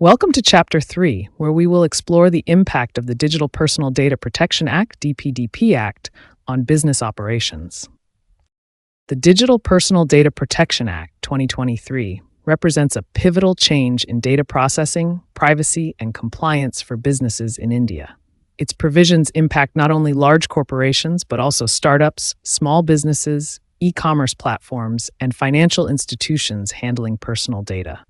Welcome to Chapter 3, where we will explore the impact of the Digital Personal Data Protection Act, DPDP Act, on business operations. The Digital Personal Data Protection Act, 2023, represents a pivotal change in data processing, privacy, and compliance for businesses in India. Its provisions impact not only large corporations, but also startups, small businesses, e-commerce platforms, and financial institutions handling personal data.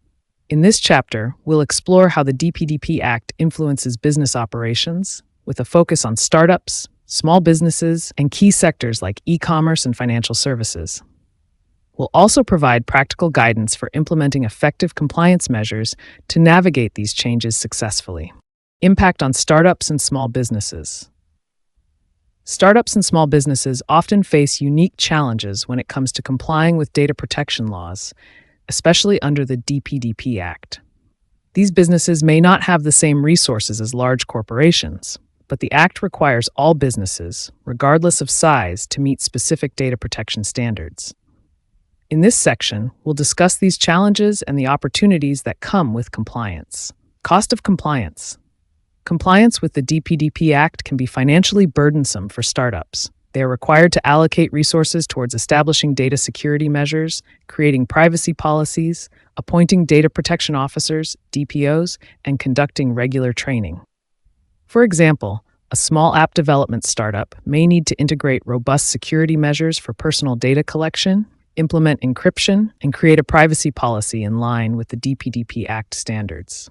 In this chapter, we'll explore how the DPDP Act influences business operations, with a focus on startups, small businesses, and key sectors like e-commerce and financial services. We'll also provide practical guidance for implementing effective compliance measures to navigate these changes successfully. Impact on startups and small businesses. Startups and small businesses often face unique challenges when it comes to complying with data protection laws, especially under the DPDP Act. These businesses may not have the same resources as large corporations, but the Act requires all businesses, regardless of size, to meet specific data protection standards. In this section, we'll discuss these challenges and the opportunities that come with compliance. Cost of compliance. Compliance with the DPDP Act can be financially burdensome for startups. They are required to allocate resources towards establishing data security measures, creating privacy policies, appointing data protection officers, DPOs, and conducting regular training. For example, a small app development startup may need to integrate robust security measures for personal data collection, implement encryption, and create a privacy policy in line with the DPDP Act standards.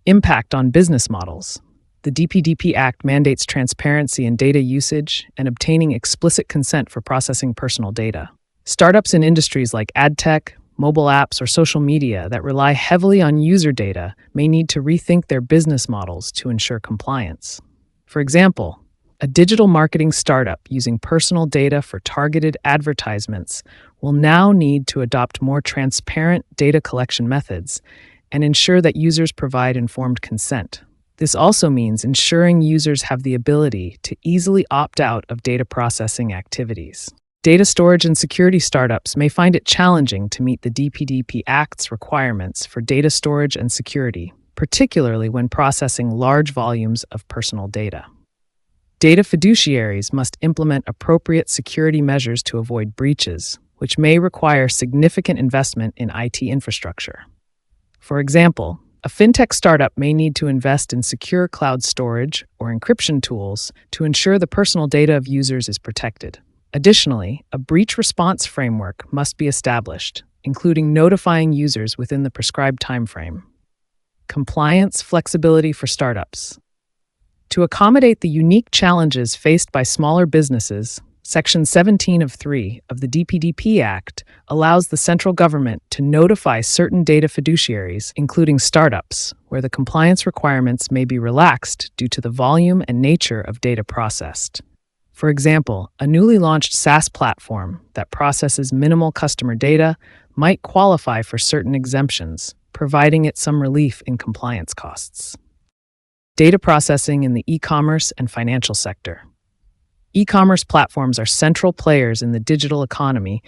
Impact on business models. The DPDP Act mandates transparency in data usage and obtaining explicit consent for processing personal data. Startups in industries like ad tech, mobile apps, or social media that rely heavily on user data may need to rethink their business models to ensure compliance. For example, a digital marketing startup using personal data for targeted advertisements will now need to adopt more transparent data collection methods and ensure that users provide informed consent. This also means ensuring users have the ability to easily opt out of data processing activities. Data storage and security startups may find it challenging to meet the DPDP Act's requirements for data storage and security, particularly when processing large volumes of personal data. Data fiduciaries must implement appropriate security measures to avoid breaches, which may require significant investment in IT infrastructure. For example, a fintech startup may need to invest in secure cloud storage or encryption tools to ensure the personal data of users is protected. Additionally, a breach response framework must be established, including notifying users within the prescribed timeframe. Compliance flexibility for startups. To accommodate the unique challenges faced by smaller businesses, Section 17 of 3 of the DPDP Act allows the central government to notify certain data fiduciaries, including startups, where the compliance requirements may be relaxed due to the volume and nature of data processed. For example, a newly launched SaaS platform that processes minimal customer data might qualify for certain exemptions, providing it some relief in compliance costs. Data processing in the e-commerce and financial sector. E-commerce platforms are central players in the digital economy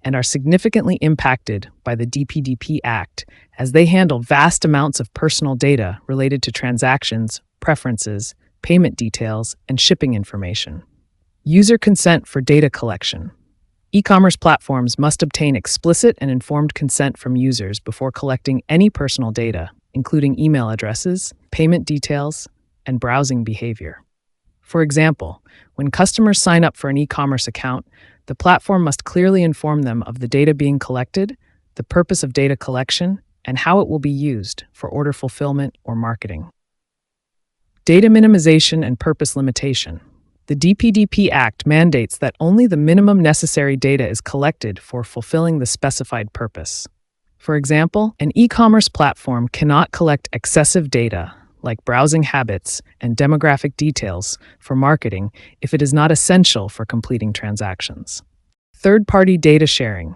and are significantly impacted by the DPDP Act as they handle vast amounts of personal data related to transactions, preferences, payment details, and shipping information. User consent for data collection. E-commerce platforms must obtain explicit and informed consent from users before collecting any personal data, including email addresses, payment details, and browsing behavior. For example, when customers sign up for an e-commerce account, the platform must clearly inform them of the data being collected, the purpose of data collection, and how it will be used for order fulfillment or marketing. Data minimization and purpose limitation. The DPDP Act mandates that only the minimum necessary data is collected for fulfilling the specified purpose. For example, an e-commerce platform cannot collect excessive data, like browsing habits and demographic details, for marketing if it is not essential for completing transactions. Third-party data sharing.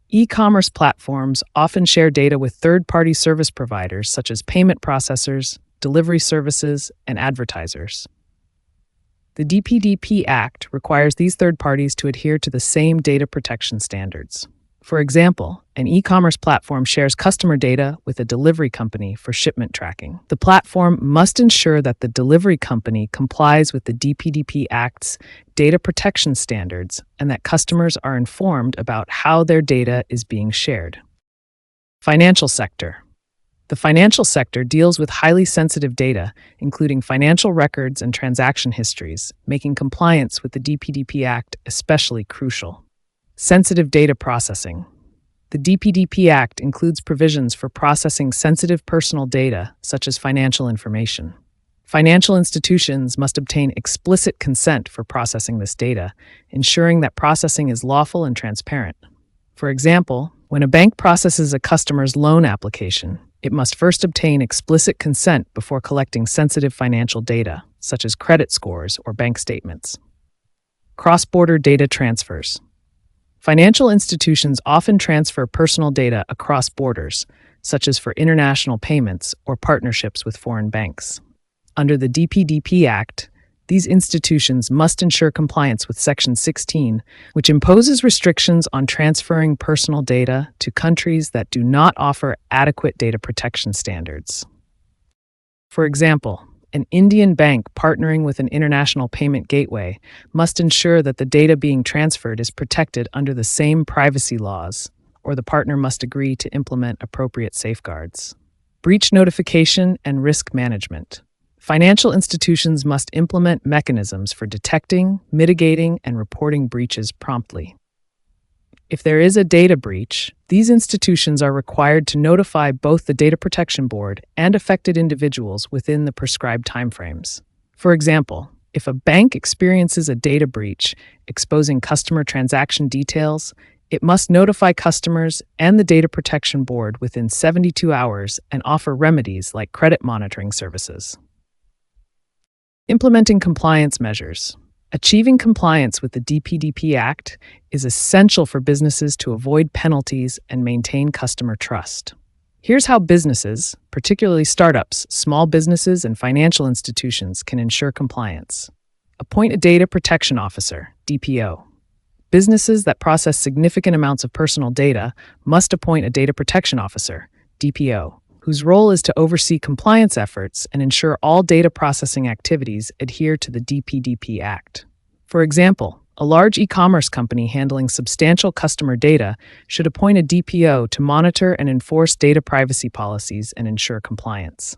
E-commerce platforms often share data with third-party service providers such as payment processors, delivery services, and advertisers. The DPDP Act requires these third parties to adhere to the same data protection standards. For example, an e-commerce platform shares customer data with a delivery company for shipment tracking. The platform must ensure that the delivery company complies with the DPDP Act's data protection standards and that customers are informed about how their data is being shared. Financial sector. The financial sector deals with highly sensitive data, including financial records and transaction histories, making compliance with the DPDP Act especially crucial. Sensitive data processing. The DPDP Act includes provisions for processing sensitive personal data, such as financial information. Financial institutions must obtain explicit consent for processing this data, ensuring that processing is lawful and transparent. For example, when a bank processes a customer's loan application, it must first obtain explicit consent before collecting sensitive financial data, such as credit scores or bank statements. Cross-border data transfers. Financial institutions often transfer personal data across borders, such as for international payments or partnerships with foreign banks. Under the DPDP Act, these institutions must ensure compliance with Section 16, which imposes restrictions on transferring personal data to countries that do not offer adequate data protection standards. For example, an Indian bank partnering with an international payment gateway must ensure that the data being transferred is protected under the same privacy laws, or the partner must agree to implement appropriate safeguards. Breach notification and risk management. Financial institutions must implement mechanisms for detecting, mitigating, and reporting breaches promptly. If there is a data breach, these institutions are required to notify both the Data Protection Board and affected individuals within the prescribed timeframes. For example, if a bank experiences a data breach exposing customer transaction details, it must notify customers and the Data Protection Board within 72 hours and offer remedies like credit monitoring services. Implementing compliance measures. Achieving compliance with the DPDP Act is essential for businesses to avoid penalties and maintain customer trust. Here's how businesses, particularly startups, small businesses, and financial institutions, can ensure compliance. Appoint a Data Protection Officer, DPO. Businesses that process significant amounts of personal data must appoint a Data Protection Officer, DPO, whose role is to oversee compliance efforts and ensure all data processing activities adhere to the DPDP Act. For example, a large e-commerce company handling substantial customer data should appoint a DPO to monitor and enforce data privacy policies and ensure compliance.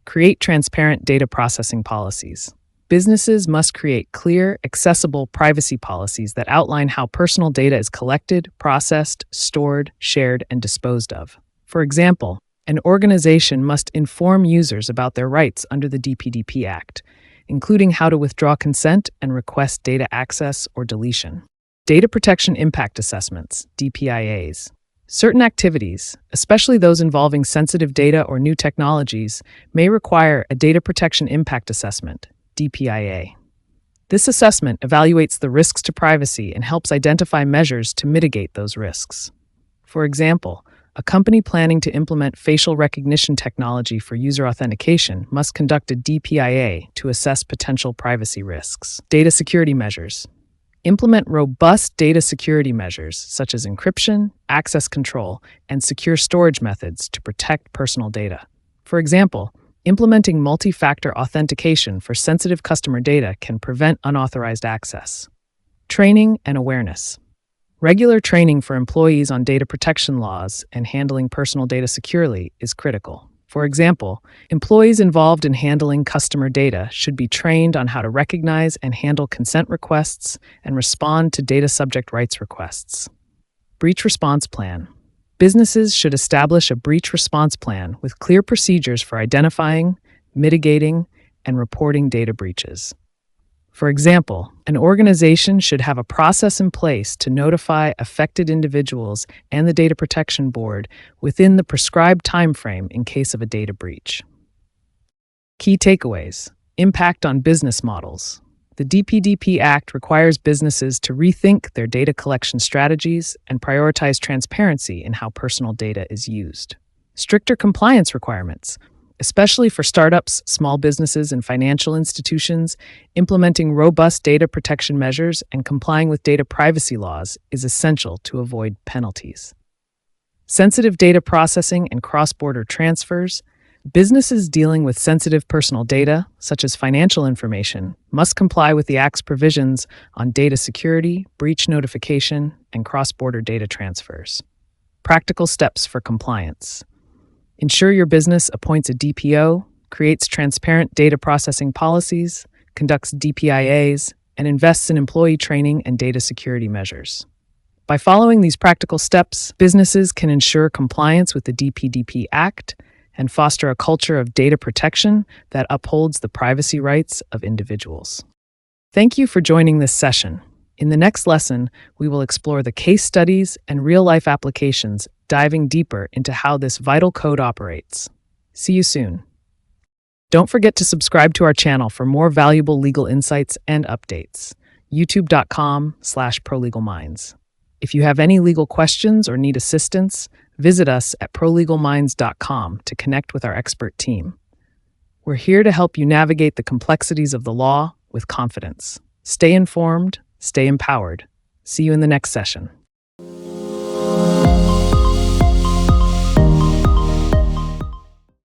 Create transparent data processing policies. Businesses must create clear, accessible privacy policies that outline how personal data is collected, processed, stored, shared, and disposed of. For example, an organization must inform users about their rights under the DPDP Act, including how to withdraw consent and request data access or deletion. Data Protection Impact Assessments, DPIAs. Certain activities, especially those involving sensitive data or new technologies, may require a Data Protection Impact Assessment, DPIA. This assessment evaluates the risks to privacy and helps identify measures to mitigate those risks. For example, a company planning to implement facial recognition technology for user authentication must conduct a DPIA to assess potential privacy risks. Data security measures. Implement robust data security measures such as encryption, access control, and secure storage methods to protect personal data. For example, implementing multi-factor authentication for sensitive customer data can prevent unauthorized access. Training and awareness. Regular training for employees on data protection laws and handling personal data securely is critical. For example, employees involved in handling customer data should be trained on how to recognize and handle consent requests and respond to data subject rights requests. Breach response plan. Businesses should establish a breach response plan with clear procedures for identifying, mitigating, and reporting data breaches. For example, an organization should have a process in place to notify affected individuals and the Data Protection Board within the prescribed timeframe in case of a data breach. Key takeaways. Impact on business models. The DPDP Act requires businesses to rethink their data collection strategies and prioritize transparency in how personal data is used. Stricter compliance requirements. Especially for startups, small businesses, and financial institutions, implementing robust data protection measures and complying with data privacy laws is essential to avoid penalties. Sensitive data processing and cross-border transfers. Businesses dealing with sensitive personal data, such as financial information, must comply with the Act's provisions on data security, breach notification, and cross-border data transfers. Practical steps for compliance. Ensure your business appoints a DPO, creates transparent data processing policies, conducts DPIAs, and invests in employee training and data security measures. By following these practical steps, businesses can ensure compliance with the DPDP Act and foster a culture of data protection that upholds the privacy rights of individuals. Thank you for joining this session. In the next lesson, we will explore the case studies and real-life applications, diving deeper into how this vital code operates. See you soon. Don't forget to subscribe to our channel for more valuable legal insights and updates. youtube.com/prolegalminds. If you have any legal questions or need assistance, visit us at prolegalminds.com to connect with our expert team. We're here to help you navigate the complexities of the law with confidence. Stay informed, stay empowered. See you in the next session.